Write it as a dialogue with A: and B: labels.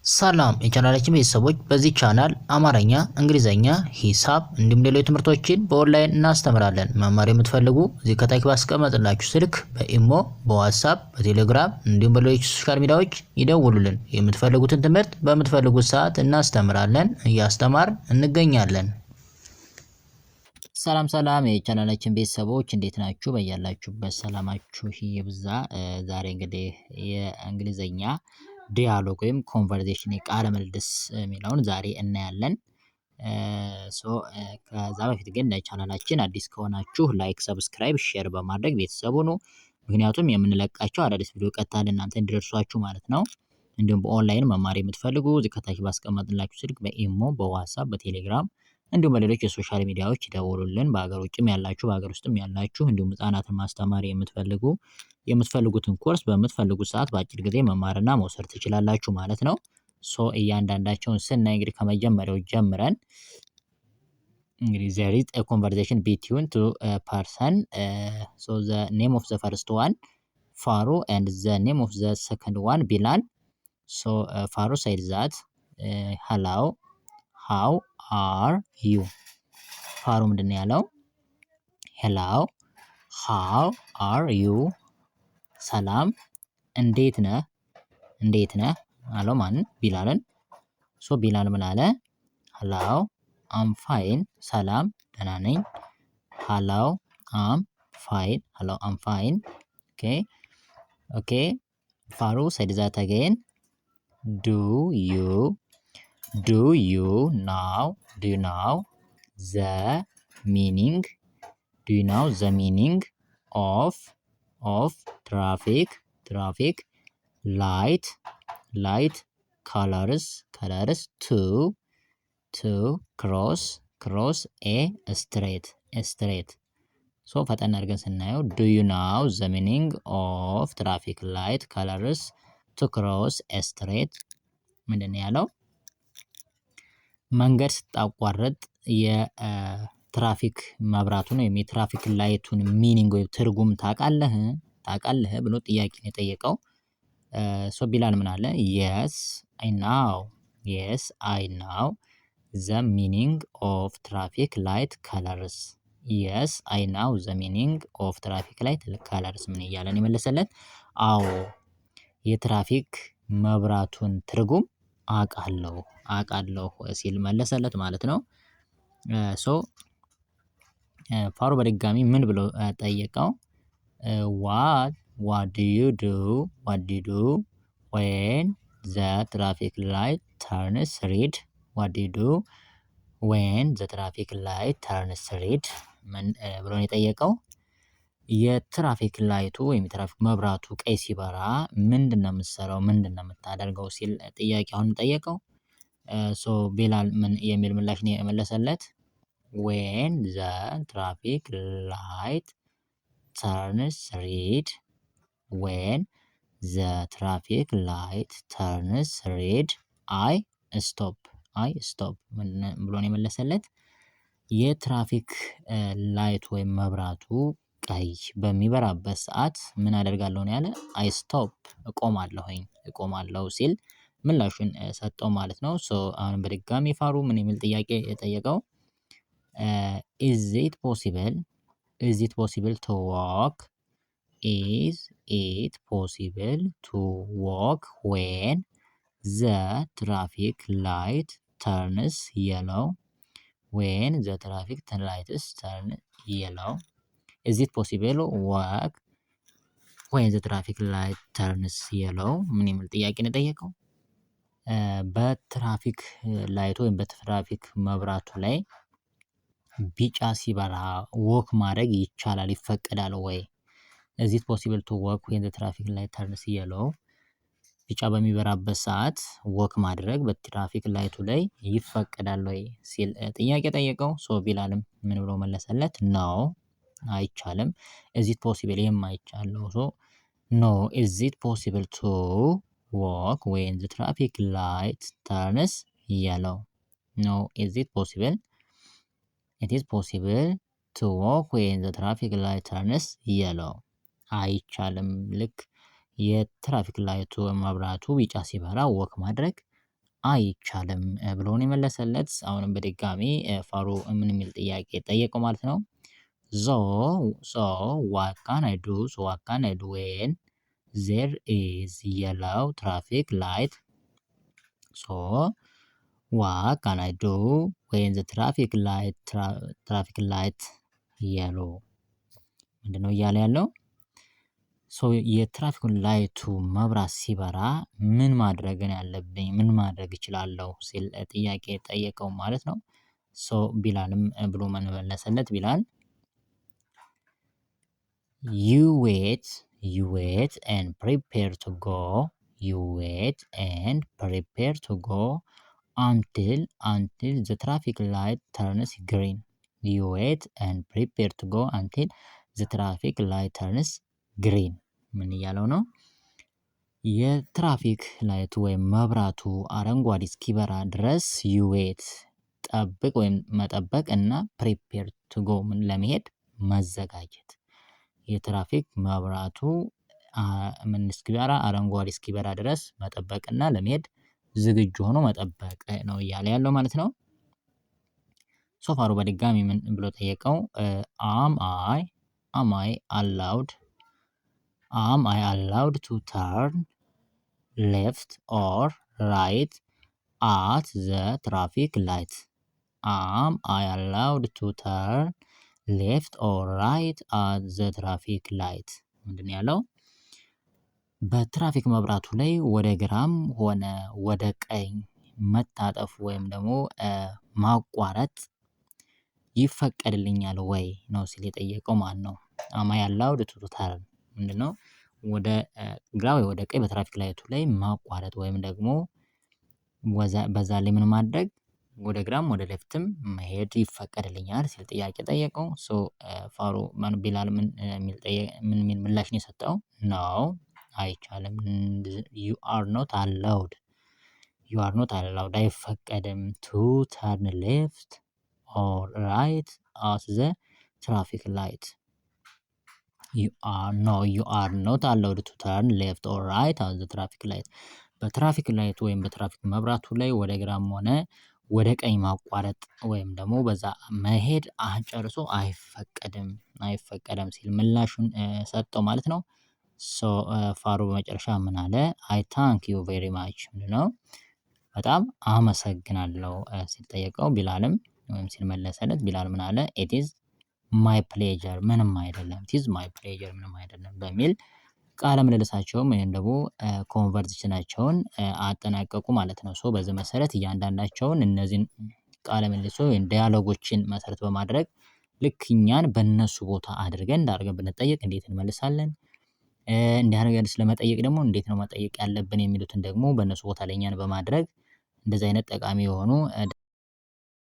A: ሰላም የቻናላችን ቤተሰቦች፣ በዚህ ቻናል አማርኛ፣ እንግሊዘኛ፣ ሂሳብ እንዲሁም ሌሎች ትምህርቶችን በኦንላይን እናስተምራለን። መማር የምትፈልጉ እዚህ ከታች ባስቀመጥላችሁ ስልክ በኢሞ፣ በዋትስአፕ፣ በቴሌግራም እንዲሁም በሌሎች ሶሻል ሚዲያዎች ይደውሉልን። የምትፈልጉትን ትምህርት በምትፈልጉት ሰዓት እናስተምራለን፣ እያስተማርን እንገኛለን። ሰላም የቻናላችን ቤተሰቦች እንዴት ናችሁ? በያላችሁበት ሰላማችሁ ይብዛ። ዛሬ እንግዲህ የእንግሊዘኛ ዲያሎግ ወይም ኮንቨርሴሽን የቃለ ምልልስ የሚለውን ዛሬ እናያለን። ከዛ በፊት ግን ለቻናላችን አዲስ ከሆናችሁ ላይክ፣ ሰብስክራይብ፣ ሼር በማድረግ ቤተሰቡ ነው። ምክንያቱም የምንለቃቸው አዳዲስ ቪዲዮ ቀጥታ ለእናንተ እንዲደርሷችሁ ማለት ነው። እንዲሁም በኦንላይን መማር የምትፈልጉ እዚህ ከታች ባስቀመጥንላችሁ ስልክ በኢሞ፣ በዋትስአፕ፣ በቴሌግራም እንዲሁም በሌሎች የሶሻል ሚዲያዎች ይደውሉልን። በሀገር ውጭም ያላችሁ በሀገር ውስጥም ያላችሁ እንዲሁም ህጻናትን ማስተማር የምትፈልጉትን ኮርስ በምትፈልጉት ሰዓት በአጭር ጊዜ መማርና መውሰድ ትችላላችሁ ማለት ነው። እያንዳንዳቸውን ስናይ እንግዲህ ከመጀመሪያው ጀምረን እንግዲህ there is a conversation between two person, so the name of the first one Faru and the name of the second one Bilal. So Faru said that hello, how are you? ፋሩ ምንድን ነው ያለው? ሄሎ ሃው አር ዩ፣ ሰላም እንዴት ነህ አለው። ማንን? ቢላልን። ቢላል ምን አለ? ሄሎ አም ፋይን፣ ሰላም ደህና ነኝ። ሄሎ አም ፋይን። ኦኬ ፋሩ said that again. Do you know the meaning of traffic light colors to cross a street? ፈጠን አድርገን ስናየው do you know the meaning of traffic light colors to cross a street? ምንድን ነው ያለው? መንገድ ስታቋርጥ የትራፊክ መብራቱን ወይም የትራፊክ ላይቱን ሚኒንግ ወይም ትርጉም ታውቃለህ ብሎ ጥያቄ ነው የጠየቀው። ቢላል ምን አለ? የስ አይ ናው ዘ ሚኒንግ ኦፍ ትራፊክ ላይት ከለርስ። የስ አይ ናው ዘ ሚኒንግ ኦፍ ትራፊክ ላይት ከለርስ። ምን እያለን የመለሰለት? አዎ የትራፊክ መብራቱን ትርጉም አውቃለሁ ሲል መለሰለት ማለት ነው። ፋሩ በድጋሚ ምን ብሎ ጠየቀው? what do you do when the traffic light turns red? what do you do when the traffic light turns red? ምን ብሎ ነው የጠየቀው? የትራፊክ ላይቱ ወይም የትራፊክ መብራቱ ቀይ ሲበራ ምንድን ነው የምትሰራው? ምንድን ነው የምታደርገው ሲል ጥያቄውን ጠየቀው። ቢላል ምን የሚል ምላሽ ነው የመለሰለት? when the traffic light turns red I stop ብሎ ነው የመለሰለት። የትራፊክ ላይት ወይም መብራቱ ቀይ በሚበራበት ሰዓት ምን አደርጋለሁ ነው ያለ? አይ ስቶፕ እቆማለሁ ሲል ምላሹን ሰጠው ማለት ነው። አሁን በድጋሚ ፋሩ ምን የሚል ጥያቄ የጠየቀው? is it possible to walk when the traffic light turns yellow? is it possible walk when the traffic light turns yellow? ምን የሚል ጥያቄ ነው የጠየቀው? በትራፊክ ላይቱ ወይም በትራፊክ መብራቱ ላይ ቢጫ ሲበራ ወክ ማድረግ ይቻላል ይፈቀዳል ወይ? is it possible to walk when the traffic light turns yellow? ቢጫ በሚበራበት ሰዓት ወክ ማድረግ በትራፊክ ላይቱ ላይ ይፈቀዳል ወይ ሲል ጥያቄ ጠየቀው። ቢላልም ምን ብሎ መለሰለት? no አይቻልም። is it possible የማይቻለው no is it possible to walk when the traffic light turns yellow? no is it possible? it is possible to walk when the traffic light turns yellow. አይቻልም ልክ የትራፊክ ላይቱ መብራቱ ቢጫ ሲበራ ወክ ማድረግ አይቻልም ብሎ ነው የመለሰለት። አሁንም በድጋሚ ፋሮ ምን የሚል ጥያቄ ጠየቀው ማለት ነው። ሶ ዋት ካን አይ ዱ ዋት ካን አይ ዱ ዌን ዜር ኢዝ የለው ትራፊክ ላይት ሶ ዋት ካን አይ ዱ ዌን ዘ ትራፊክ ላይት የሎ ምንድነው እያለ ያለው? የትራፊክ ላይቱ መብራት ሲበራ ምን ማድረግን ያለብኝ ምን ማድረግ እችላለሁ ሲል ጥያቄ ጠየቀው ማለት ነው። ቢላልም ብሎ ምን መለሰለት? ቢላል you wait and prepare to go until the traffic light turns green. You wait and prepare to go until the traffic light turns green. ምን እያለው ነው? የትራፊክ ላይቱ ወይም መብራቱ አረንጓዴ እስኪበራ ድረስ you wait ጠብቅ ወይም መጠበቅ እና prepare to go ለመሄድ መዘጋጀት። የትራፊክ መብራቱ ምን እስኪበራ አረንጓዴ እስኪበራ ድረስ መጠበቅና ለመሄድ ዝግጁ ሆኖ መጠበቅ ነው እያለ ያለው ማለት ነው። ፋሮ በድጋሚ ምን ብሎ ጠየቀው? am I allowed to turn left or right at the traffic light? am I allowed to turn left or right at the traffic light? ምንድን ያለው? በትራፊክ መብራቱ ላይ ወደ ግራም ሆነ ወደ ቀኝ መታጠፍ ወይም ደግሞ ማቋረጥ ይፈቀድልኛል ወይ ነው ሲል የጠየቀው ማለት ነው። am I allowed to turn ምንድነው? ወደ ግራ ወይ ወደ ቀኝ በትራፊክ ላይቱ ላይ ማቋረጥ ወይም ደግሞ በዛ ላይ ምን ማድረግ ወደ ግራም ወደ ሌፍትም መሄድ ይፈቀድልኛል ሲል ጥያቄ ጠየቀው። ፋሮ ቢላል ምን የሚል ምላሽ ነው የሰጠው? ኖ አይቻልም። you are not allowed አይፈቀድም to turn left or right at the traffic light. you are not allowed to turn left or right at the traffic light. በትራፊክ ላይት ወይም በትራፊክ መብራቱ ላይ ወደ ግራም ሆነ ወደ ቀኝ ማቋረጥ ወይም ደግሞ በዛ መሄድ ጨርሶ አይፈቀድም ሲል ምላሹን ሰጠው ማለት ነው። ፋሮ በመጨረሻ ምን አለ? አይ ታንክ ዩ ቬሪ ማች ምንድነው? በጣም አመሰግናለሁ ሲል ጠየቀው። ቢላልም ወይም ሲል መለሰለት። ቢላል ምን አለ? it is my pleasure ምንም አይደለም it is my pleasure ምንም አይደለም በሚል ቃለ ምልልሳቸውን ወይም ደግሞ ኮንቨርሴሽናቸውን አጠናቀቁ ማለት ነው። በዚህ መሰረት እያንዳንዳቸውን እነዚህን ቃለ ምልልሶች ወይም ዳያሎጎችን መሰረት በማድረግ ልክ እኛን በእነሱ ቦታ አድርገን እንዳርገን ብንጠየቅ እንዴት እንመልሳለን? እንዲህ አድርገን ስለመጠየቅ ደግሞ እንዴት ነው መጠየቅ ያለብን የሚሉትን ደግሞ በእነሱ ቦታ ላይ እኛን በማድረግ እንደዚህ አይነት ጠቃሚ የሆኑ